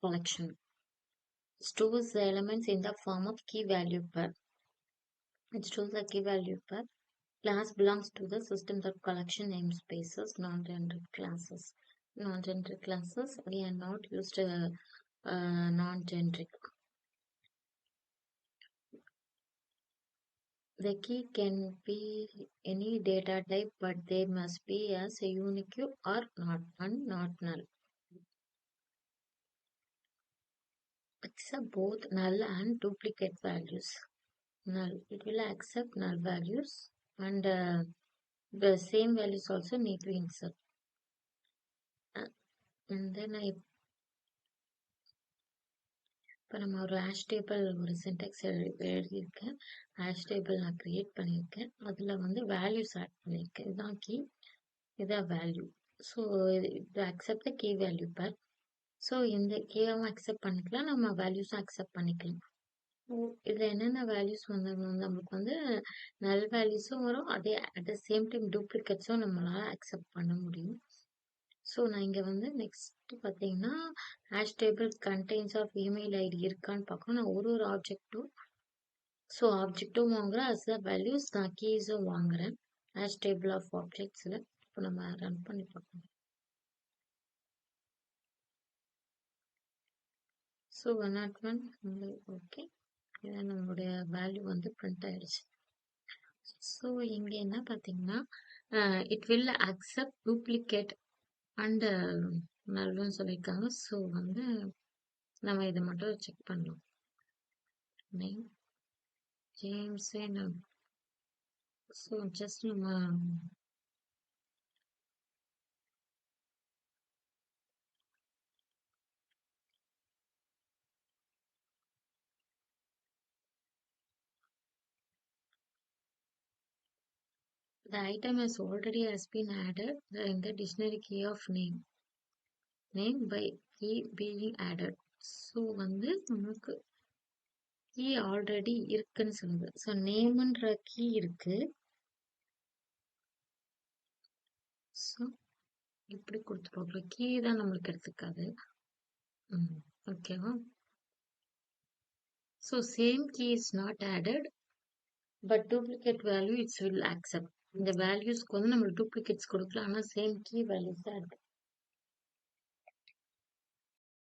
collection. Stores the elements in the form of key value pair. It stores the key value pair. Class belongs to the system of collection namespaces, non-generic classes. Non-generic classes, we are not used non-generic. The key can be any data type, but they must be as unique or not and not null. Accept both null and duplicate values. Null, it will accept null values, and the same values also need to insert. And then இப்போ நம்ம ஒரு hash table ஒரு சின்டெக்ஸ் எழுதியிருக்கேன். Hash table நான் create பண்ணியிருக்கேன். அதில் வந்து values add பண்ணியிருக்கேன். இதுதான் கீ, இதுதான் வேல்யூ. ஸோ இது accept the key value pair. So இந்த கேவும் அக்செப்ட் பண்ணிக்கலாம், நம்ம வேல்யூஸும் அக்செப்ட் பண்ணிக்கலாம். இதில் என்னென்ன வேல்யூஸ் வந்து நம்மளுக்கு வந்து நல் வேல்யூஸும் வரும், அதே அட் த சேம் டைம் டூப்ளிகேட்ஸும் நம்மளால் அக்செப்ட் பண்ண முடியும். ஸோ நான் இங்கே வந்து நெக்ஸ்ட் பார்த்தீங்கன்னா hash table contains of email ID இருக்கான்னு பார்க்கணும். நான் ஒரு ஆப்ஜெக்ட்டும் வாங்குறேன், அஸ் த வேல்யூஸ் நான் கீஸும் வாங்குறேன் ஹேஷ் டேபிள் ஆஃப் ஆப்ஜெக்ட்ஸில். இப்போ நம்ம ரன் பண்ணி பார்க்கணும். ஸோ 101 ஓகே, இதான் நம்மளுடைய வேல்யூ வந்து பிரிண்ட் ஆயிடுச்சு. ஸோ இங்கே என்ன பார்த்தீங்கன்னா it will accept duplicate and நல்லுன்னு சொல்லியிருக்காங்க. ஸோ வந்து நம்ம இதை மட்டும் செக் பண்ணலாம். நேம் ஜேம்ஸ் ஸோ ஜஸ்ட் நம்ம the item has been added in the dictionary key of name by key being added. So வந்து நமக்கு கீ ஆல்ரெடி இருக்குன்னு சொல்லுது. ஸோ நேம்ன்ற கீ இருக்கு. ஸோ இப்படி கொடுத்து பார்க்குறோம், கீ தான் நம்மளுக்கு எடுத்துக்காது. ஓகேவா? So same key is not added, but duplicate value it's will accept. இந்த வேல்யூஸ்க்கு வந்து நம்ம டூப்ளிகேட்ஸ் கொடுக்கலாம், ஆனால் சேம் கீ வேல்யூஸ் தான் இருக்கு.